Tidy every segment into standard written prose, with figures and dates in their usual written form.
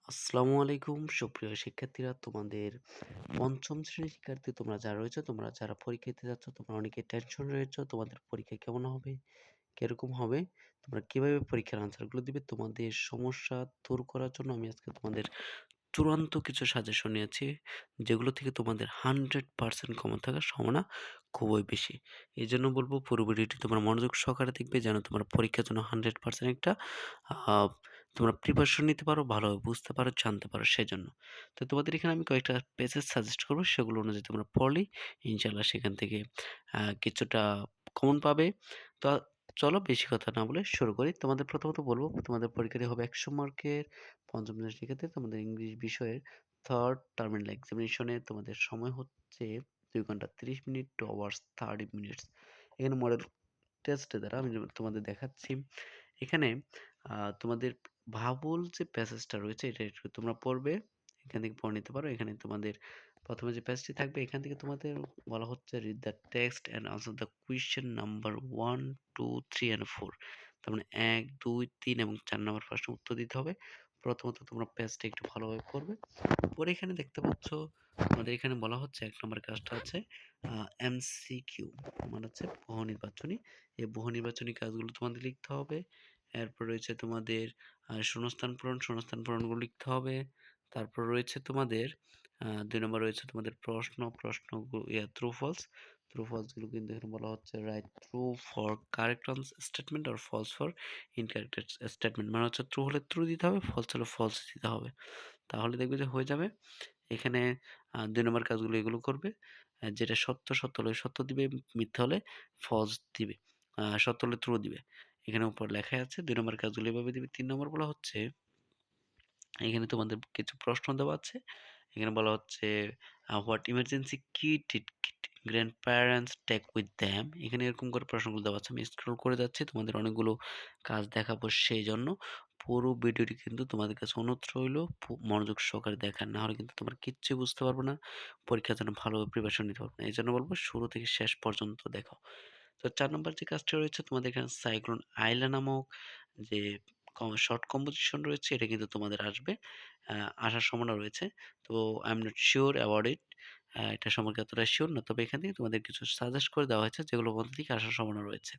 আসসালামু আলাইকুম সুপ্রিয় শিক্ষার্থীরা, তোমাদের পঞ্চম শ্রেণীর শিক্ষার্থী তোমরা যারা রয়েছে, তোমরা যারা পরীক্ষা দিতে যাচ্ছ, তোমরা অনেকে টেনশন রয়েছে তোমাদের পরীক্ষা কেমন হবে, কিরকম হবে, তোমরা কিভাবে পরীক্ষার আনসারগুলো দিবে। তোমাদের সমস্যা দূর করার জন্য আমি আজকে তোমাদের চূড়ান্ত কিছু সাজেশন নিয়েছি, যেগুলো থেকে তোমাদের 100% কমন থাকার সম্ভাবনা খুবই বেশি। এই জন্য বলবো পুরো ভিডিওটি তোমরা মনোযোগ সহকারে দেখবে, যেন তোমার পরীক্ষার জন্য 100% একটা আহ, তোমরা প্রিপারেশন নিতে পারো, ভালোভাবে বুঝতে পারো, জানতে পারো সেজন্য। তো তোমাদের এখানে আমি কয়েকটা পেজেস সাজেস্ট করবো, সেগুলো অনুযায়ী তোমরা পড়লেই ইনশাল্লাহ সেখান থেকে কিছুটা কমন পাবে। তো চলো বেশি কথা না বলে শুরু করি। তোমাদের প্রথমত বলবো, তোমাদের পরীক্ষাটি হবে 100 মার্কের পঞ্চম শ্রেণীর শিক্ষার্থী। তোমাদের ইংলিশ বিষয়ের থার্ড টার্মিনাল এক্সামিনেশনে তোমাদের সময় হচ্ছে 2 ঘন্টা 30 মিনিট টু আওয়ার্স 30 মিনিটস। এখানে মডেল টেস্টের দ্বারা আমি তোমাদের দেখাচ্ছি। এখানে তোমাদের ভাবুল যে প্যাসেজটা রয়েছে এটা একটু তোমরা পড়বে, এখান থেকে পড়ে নিতে পারো। এখানে তোমাদের প্রথমে যে প্যাসেজটি থাকবে, এখান থেকে তোমাদের বলা হচ্ছে read the text and answer the question number 1, 2, 3 and 4। তার মানে 1, 2, 3 এবং 4 নম্বর প্রশ্ন উত্তর দিতে হবে। প্রথমত তোমরা পেজটা একটু ভালোভাবে পড়বে, পরে এখানে দেখতে পাচ্ছ আমাদের এখানে বলা হচ্ছে 1 নম্বর কাজটা আছে এমসিকিউ, মানে হচ্ছে বহু নির্বাচনী। এই বহু নির্বাচনী কাজগুলো তোমাদের লিখতে হবে। এরপর রয়েছে তোমাদের শূন্যস্থান পূরণগুলো লিখতে হবে। তারপর রয়েছে তোমাদের 2 নম্বর রয়েছে তোমাদের প্রশ্ন ট্রু ফলস গুলো কিন্তু এখানে বলা হচ্ছে right true for correct statement আর ফলস ফর ইনকারেক্ট স্টেটমেন্ট, মানে হচ্ছে ট্রু হলে ট্রু দিতে হবে, ফলস হলে ফলস দিতে হবে। তাহলে দেখবে যে হয়ে যাবে। এখানে 2 নম্বর কাজগুলো এগুলো করবে। যেটা সত্য হলে সত্য দিবে, মিথ্যা হলে ফলস দিবে, সত্য হলে ট্রু দিবে। এখানে উপর লেখাই আছে 2 নম্বর কাজগুলো এভাবে দিবে। 3 নম্বর বলা হচ্ছে, এখানে তোমাদের কিছু প্রশ্ন দেওয়া আছে। এখানে বলা হচ্ছে what emergency kit did grandparents take with them. এখানে এরকম করে প্রশ্নগুলো দেওয়া আছে। আমি স্ক্রল করে যাচ্ছি, তোমাদের অনেকগুলো কাজ দেখাবো, সেই জন্য পুরো ভিডিওটি কিন্তু তোমাদের কাছে অনুরোধ রইল মনোযোগ সহকারে দেখার, না হলে কিন্তু তোমরা কিচ্ছুই বুঝতে পারবে না, পরীক্ষার জন্য ভালোভাবে প্রিপারেশন নিতে পারবে না। এই জন্য বলবো শুরু থেকে শেষ পর্যন্ত দেখো। তো 4 নম্বর যে কাজটা রয়েছে, তোমাদের এখানে সাইক্লোন আইলা নামক যে শর্ট কম্পোজিশন রয়েছে, এটা কিন্তু তোমাদের আসবে, আসার সম্ভাবনা রয়েছে। তো I am not sure about it, এটা সম্পর্কে অতটা শিওর না, তবে এখান থেকে তোমাদের কিছু সাজেস্ট করে দেওয়া হয়েছে যেগুলোর মধ্যে থেকে আসার সম্ভাবনা রয়েছে।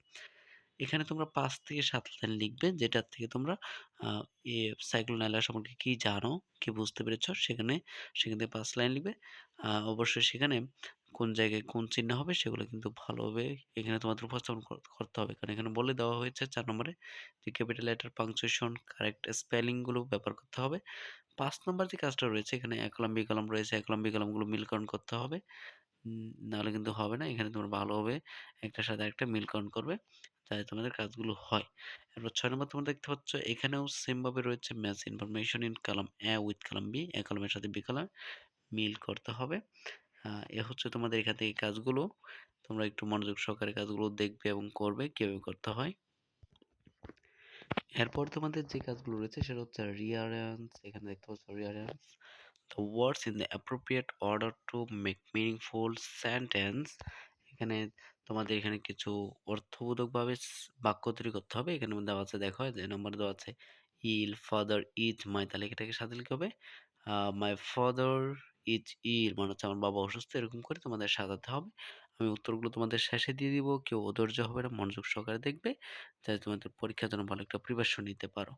এখানে তোমরা ৫ থেকে ৭ লাইন লিখবে, যেটার থেকে তোমরা আ এ সাইক্লোন আইলা সম্পর্কে কি জানো, কি বুঝতে পেরেছ, সেখান থেকে ৫ লাইন লিখবে। অবশ্যই সেখানে কোন জায়গায় কোন চিহ্ন হবে সেগুলো কিন্তু ভালোভাবে এখানে তোমাদের উপস্থাপন করতে হবে। কারণ এখানে বলে দেওয়া হয়েছে ৪ নম্বরে যে capital letter, punctuation, correct spelling গুলো ব্যবহার করতে হবে। ৫ নম্বর যে কাজটা রয়েছে, এখানে এ কলাম, বি কলাম রয়েছে। এ কলাম, বি কলামগুলো মিলকরণ করতে হবে। নাহলে কিন্তু হবে না। এখানে তোমরা ভালোভাবে একটার সাথে আরেকটা মিলকরণ করবে, যাতে তোমাদের কাজগুলো হয়। এরপর ৬ নম্বর তোমরা দেখতে পাচ্ছ, এখানেও সেম ভাবে রয়েছে match information in column A with column B. A কলামের সাথে বি কলাম মিল করতে হবে। এ হচ্ছে তোমাদের এখান থেকে কাজগুলো। তোমরা একটু মনোযোগ সহকারে কাজগুলো দেখবে এবং করবে কিভাবে করতে হয়। এরপর তোমাদের যে কাজগুলো রয়েছে সেটা হচ্ছে রিয়ারেন্স। এখানে দেখতে পাচ্ছ রিয়ারেন্স the words in the appropriate order to make meaningful sentence। এখানে তোমাদের এখানে কিছু অর্থবোধকভাবে বাক্য তৈরি করতে হবে। এখানে দেওয়া আছে, দেখো যে নম্বর দেওয়া আছে ইল ফাদার ইজ মাই, তাহলে এটাকে সাথে লিখতে হবে মাই ফাদার ইজ ইল, মানে হচ্ছে আমার বাবা অসুস্থ, এরকম করে তোমাদের সাজাতে হবে। আমি উত্তরগুলো তোমাদের শেষে দিয়ে দিব, কেউ অধৈর্য হবে না, মনোযোগ সহকারে দেখবে, যাতে তোমাদের পরীক্ষার জন্য ভালো একটা প্রিপারেশন নিতে পারো।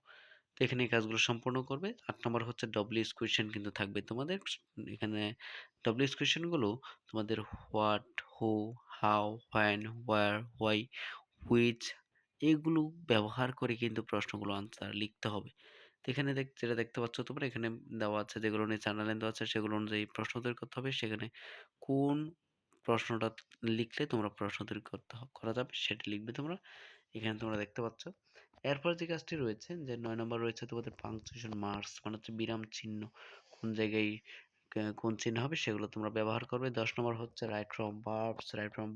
তো এখানে এই কাজগুলো সম্পূর্ণ করবে। ৮ নম্বর হচ্ছে ডব্লিউএইচ কোয়েশ্চেন কিন্তু থাকবে তোমাদের। এখানে ডব্লিউএইচ কোয়েশ্চেন গুলো তোমাদের what, who, how, when, where, why, which এগুলো ব্যবহার করে কিন্তু প্রশ্নগুলো আনসার লিখতে হবে। তো এখানে যেটা দেখতে পাচ্ছ তোমরা, এখানে দেওয়া আছে যেগুলো নিয়ে চ্যানেল দেওয়া আছে সেগুলো অনুযায়ী প্রশ্ন তৈরি করতে হবে। সেখানে কোন প্রশ্নটা লিখলে তোমরা প্রশ্ন তৈরি করা যাবে সেটা লিখবে তোমরা। এখানে তোমরা দেখতে পাচ্ছ। এরপর যে কাজটি রয়েছে, যে ৯ নম্বর রয়েছে তোমাদের পাংচুয়েশন মার্কস, মানে হচ্ছে বিরাম চিহ্ন, কোন জায়গায় কোন চিহ্ন হবে সেগুলো তোমরা ব্যবহার করবে। ১০ নম্বর হচ্ছে রাইট ফ্রম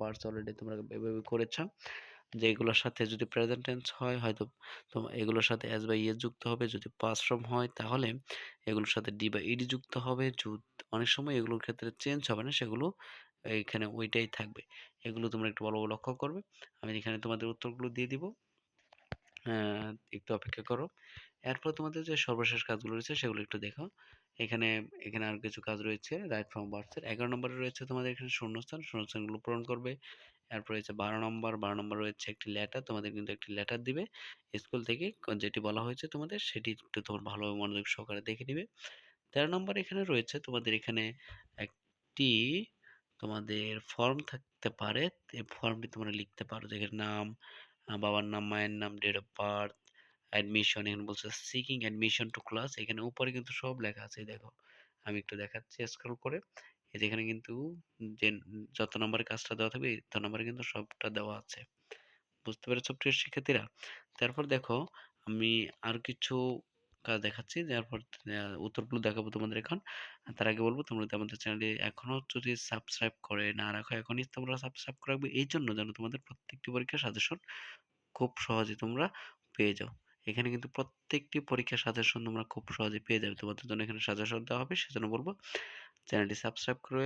ভার্বস অলরেডি তোমরা এভাবে করেছো। যে এগুলোর সাথে যদি প্রেজেন্ট টেন্স হয়, হয়তো এগুলোর সাথে এস বা ইএস যুক্ত হবে। যদি পাস্ট ফর্ম হয় তাহলে এগুলোর সাথে ডি বা ইডি যুক্ত হবে। অনেক সময় এগুলোর ক্ষেত্রে চেঞ্জ হবে না, সেগুলো এইখানে ওইটাই থাকবে। এগুলো তোমরা একটু ভালো লক্ষ্য করবে। আমি এখানে তোমাদের উত্তরগুলো দিয়ে দিব, একটু অপেক্ষা করো। এরপর তোমাদের যে সর্বশেষ কাজগুলো রয়েছে সেগুলো একটু দেখো। এখানে এখানে আর কিছু কাজ রয়েছে রাইট ফ্রম বার্থের। 11 নম্বরে রয়েছে তোমাদের এখানে শূন্যস্থান, শূন্যস্থানগুলো পূরণ করবে। এরপর রয়েছে 12 নম্বর, 12 নম্বর রয়েছে একটি লেটার, তোমাদের কিন্তু একটি লেটার দিবে স্কুল থেকে, যেটি বলা হয়েছে তোমাদের সেটি একটু তোমার ভালোভাবে মনোযোগ সহকারে দেখে নিবে। 13 নম্বর এখানে রয়েছে তোমাদের এখানে একটি তোমাদের ফর্ম থাকতে পারে, এই ফর্মটি তোমরা লিখতে পারো, যেখানে নাম, বাবার নাম, মায়ের নাম, ডেট অফ বার্থ, অ্যাডমিশন, এখানে বলছে সিকিং অ্যাডমিশন টু ক্লাস, এখানে উপরে কিন্তু সব লেখা আছে, এই দেখো আমি একটু দেখাচ্ছি স্ক্রল করে। এই যে এখানে কিন্তু যে যত নম্বরের কাজটা দেওয়া থাকবে তত নম্বরে কিন্তু সবটা দেওয়া আছে। বুঝতে পেরেছো প্রিয় শিক্ষার্থীরা? তারপর দেখো আমি আর কিছু কাজ দেখাচ্ছি, তারপর উত্তরগুলো দেখাবো তোমাদের এখন। তার আগে বলবো তোমরা যদি আমাদের চ্যানেলে এখনো যদি সাবস্ক্রাইব করে না রাখো, এখনই তোমরা সাবস্ক্রাইব করে রাখবে, এই জন্য যেন তোমাদের প্রত্যেকটি পরীক্ষার সাজেশন খুব সহজে তোমরা পেয়ে যাও। এখানে কিন্তু প্রত্যেকটি পরীক্ষার সাজেশন তোমরা খুব সহজে পেয়ে যাবে, তোমাদের জন্য এখানে সাজেশন দেওয়া হবে। সেজন্য বলবো চ্যানেলটি সাবস্ক্রাইব করে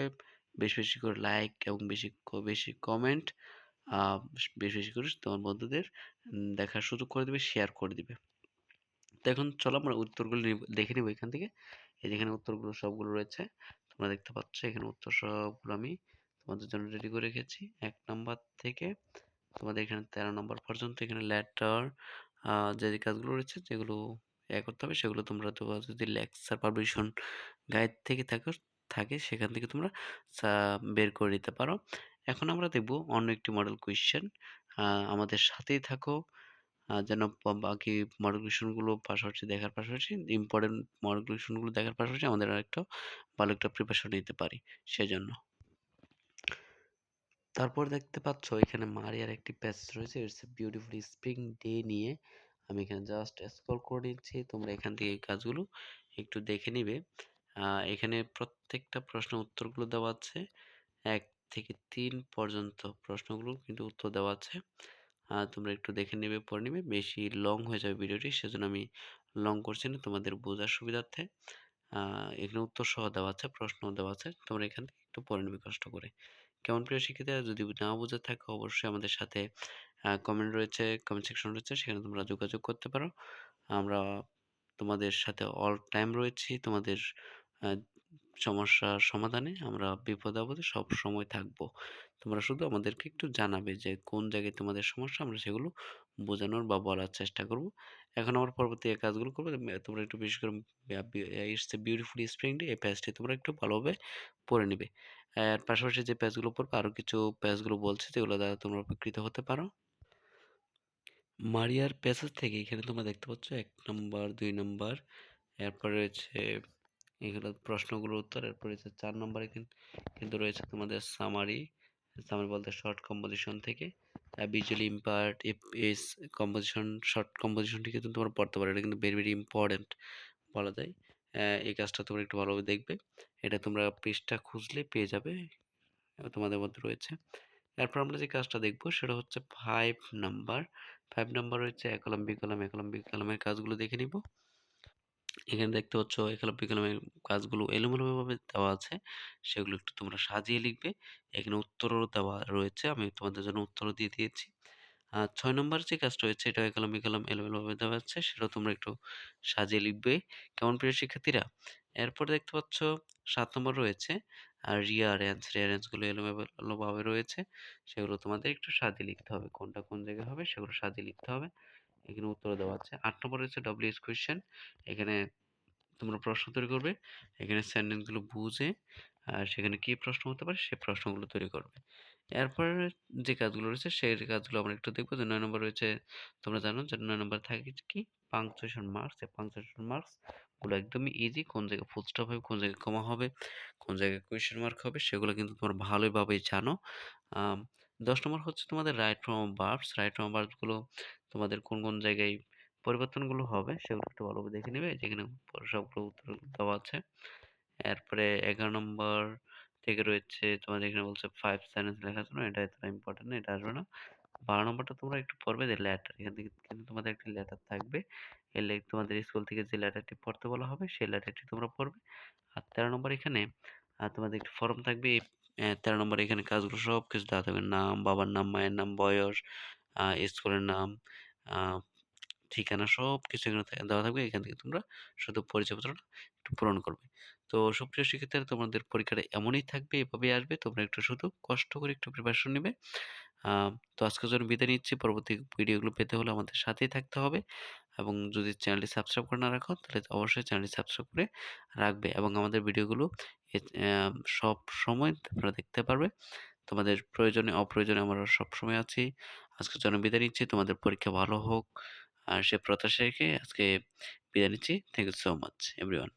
বেশি বেশি করে লাইক এবং বেশি বেশি কমেন্ট, বেশি বেশি করে তোমার বন্ধুদের দেখার সুযোগ করে দিবে, শেয়ার করে দিবে। তো এখন চলো আমরা উত্তরগুলো দেখে নিব এখান থেকে। এই যেখানে উত্তরগুলো সবগুলো রয়েছে তোমরা দেখতে পাচ্ছ, এখানে উত্তর সবগুলো আমি তোমাদের জন্য রেডি করে রেখেছি 1 নাম্বার থেকে তোমাদের এখানে 13 নম্বর পর্যন্ত। এখানে লেটার যে যে কাজগুলো রয়েছে যেগুলো করতে হবে সেগুলো তোমরা তো যদি লেকচার পাবলিশন গাইড থেকে থাকে সেখান থেকে তোমরা বের করে নিতে পারো। এখন আমরা দেখব অন্য একটি মডেল কোয়েশ্চেন। আমাদের সাথেই থাকো, যেন বাকি মডেল কোয়েশ্চেনগুলো পাশাপাশি দেখার পাশাপাশি ইম্পর্টেন্ট মডেল কোয়েশ্চেনগুলো দেখার পাশাপাশি আমাদের আরেকটা ভালো একটা প্রিপারেশন নিতে পারি সেজন্য। তারপর দেখতে পাচ্ছ এখানে মারিয়ার একটি প্যাসেজ রয়েছে, it's a beautiful spring day নিয়ে। আমি এখানে জাস্ট স্ক্রল করে নিচ্ছি, তোমরা এখান থেকে এই কাজগুলো একটু দেখে নিবে। এখানে প্রত্যেকটা প্রশ্নের উত্তরগুলো দেওয়া আছে, 1 থেকে 3 পর্যন্ত প্রশ্নগুলো কিন্তু উত্তর দেওয়া আছে। তোমরা একটু দেখে নেবে, পড়ে নিবে, বেশি লং হয়ে যাবে ভিডিওটি সেজন্য আমি লং করছি না তোমাদের বোঝার সুবিধার্থে। এখানে উত্তর সহ দেওয়া আছে, প্রশ্নও দেওয়া আছে, তোমরা এখান থেকে একটু পড়ে নিবে কষ্ট করে। কেমন প্রিয় শিক্ষার্থীরা, যদি না বুঝে থাকো অবশ্যই আমাদের সাথে কমেন্ট রয়েছে, কমেন্ট সেকশন রয়েছে, সেখানে তোমরা যোগাযোগ করতে পারো। আমরা তোমাদের সাথে অল টাইম রয়েছি, তোমাদের আহ, সমস্যার সমাধানে আমরা বিপদে আপদে সব সময় থাকবো। তোমরা শুধু আমাদেরকে একটু জানাবে যে কোন জায়গায় তোমাদের সমস্যা, আমরা সেগুলো বোঝানোর বা বলার চেষ্টা করব। এখন আমার পরবর্তী এই কাজগুলো করবো, তোমরা একটু বেশি করে it's a beautiful spring day এই পেজটি তোমরা একটু ভালোভাবে পড়ে নিবে। এর পাশাপাশি যে পেজগুলো পড়বে আরো কিছু পেজগুলো বলছে যেগুলো দ্বারা তোমরা উপকৃত হতে পারো। মারিয়ার প্যাসেজ থেকে এখানে তোমরা দেখতে পাচ্ছ 1 নম্বর, 2 নম্বর, এরপর রয়েছে এগুলো প্রশ্নগুলোর উত্তর, এরপর রয়েছে 4 নম্বরে কিন্তু রয়েছে তোমাদের সামারি। সামারি বলতে শর্ট কম্পোজিশন থেকে ভিজুয়ালি ইম্পায়ার্ড ইস কম্পোজিশন, শর্ট কম্পোজিশনটি কিন্তু তোমরা পড়তে পারো, এটা কিন্তু ভেরি ভেরি ইম্পর্টেন্ট বলা যায়। এই কাজটা তোমরা একটু ভালোভাবে দেখবে, এটা তোমরা পৃষ্ঠা খুঁজলে পেয়ে যাবে, তোমাদের মধ্যে রয়েছে। এরপর আমরা যে কাজটা দেখব সেটা হচ্ছে 5 নাম্বার। 5 নাম্বার হচ্ছে এ কলাম, বি কলাম, এ কলাম, বি কলামের কাজগুলো দেখে নিব। এখানে দেখতে পাচ্ছ এ কলাম, বি কলামের কাজগুলো এলোমেলোভাবে দেওয়া আছে, সেগুলো একটু তোমরা সাজিয়ে লিখবে। এখানে উত্তরও দেওয়া রয়েছে, আমি তোমাদের জন্য উত্তরও দিয়ে দিয়েছি। 6 নম্বর যে কাজটা রয়েছে এটা এ কলাম, বি কলাম এলোমেলোভাবে দেওয়া আছে, সেটাও তোমরা একটু সাজিয়ে লিখবে। কেমন প্রিয় শিক্ষার্থীরা? এরপর দেখতে পাচ্ছ 7 নম্বর রয়েছে রিঅ্যারেঞ্জ গুলো এলোমেলোভাবে রয়েছে, সেগুলো তোমাদের একটু সাজিয়ে লিখতে হবে, কোনটা কোন জায়গায় হবে সেগুলো সাজিয়ে লিখতে হবে। এখানে উত্তর দেওয়া আছে। 8 নম্বর রয়েছে ডব্লিউএইচ কোয়েশ্চেন, এখানে তোমরা প্রশ্ন তৈরি করবে, এখানে সেন্টেন্স গুলো বুঝে সেখানে কি প্রশ্ন হতে পারে সেই প্রশ্নগুলো তৈরি করবে। এরপর যে কাজগুলো রয়েছে সেই কাজগুলো আমরা একটু দেখবো। যে 9 নম্বর রয়েছে, তোমরা জানো যে 9 নম্বর থাকে কি পাংচুয়েশন মার্কস। এই পাংচুয়েশন মার্কস গুলো একদমই ইজি, কোন জায়গায় ফুল স্টপ হবে, কোন জায়গায় কমা হবে, কোন জায়গায় কোয়েশ্চেন মার্ক হবে সেগুলো কিন্তু তোমরা ভালোভাবেই জানো। 10 নম্বর হচ্ছে তোমাদের right from verbs. Right from verbs গুলো তোমাদের কোন কোন জায়গায় পরিবর্তনগুলো হবে সেগুলো একটু ভালোভাবে দেখে নিবে, যেখানে সবগুলো উত্তর দেওয়া আছে। এরপরে 11 নম্বর থেকে রয়েছে তোমাদের এখানে বলছে 5 সেন্টেন্স লেখার জন্য, এটা এতটা ইম্পর্টেন্ট না, এটা আসবে না। 12 নম্বরটা তোমরা একটু পড়বে যে লেটার, এখান থেকে কিন্তু তোমাদের একটা লেটার থাকবে, তোমাদের স্কুল থেকে যে লেটারটি পড়তে বলা হবে সেই লেটারটি তোমরা পড়বে। আর 13 নম্বর এখানে তোমাদের একটি ফর্ম থাকবে, এই 13 নম্বর এখানে কাজগুলো সব কিছু দেওয়া থাকবে, নাম, বাবার নাম, মায়ের নাম, বয়স, স্কুলের নাম, ঠিকানা সবকিছু এখানে দেওয়া থাকবে। এখান থেকে তোমরা শুধু পরিচয়পত্রটা একটু পূরণ করবে। তো সুপ্রিয় শিক্ষার্থীরা তোমাদের পরীক্ষাটা এমনই থাকবে, এভাবেই আসবে। তোমরা একটু শুধু কষ্ট করে একটু প্রিপারেশন নিবে। আ তো আজকের জন্য বিদায় নিচ্ছি। পরবর্তী ভিডিওগুলো পেতে হলে আমাদের সাথেই থাকতে হবে এবং যদি চ্যানেলটি সাবস্ক্রাইব করে না রাখো তাহলে অবশ্যই চ্যানেলটি সাবস্ক্রাইব করে রাখবে এবং আমাদের ভিডিওগুলো সবসময় তোমরা দেখতে পারবে। তোমাদের প্রয়োজনে অপ্রয়োজনে আমরা সবসময় আছি। আজকের জন্য বিদায় নিচ্ছি। তোমাদের পরীক্ষা ভালো হোক। আর সে প্রত্যাশা রেখে আজকে বিদায় নিচ্ছি। Thank you so much everyone.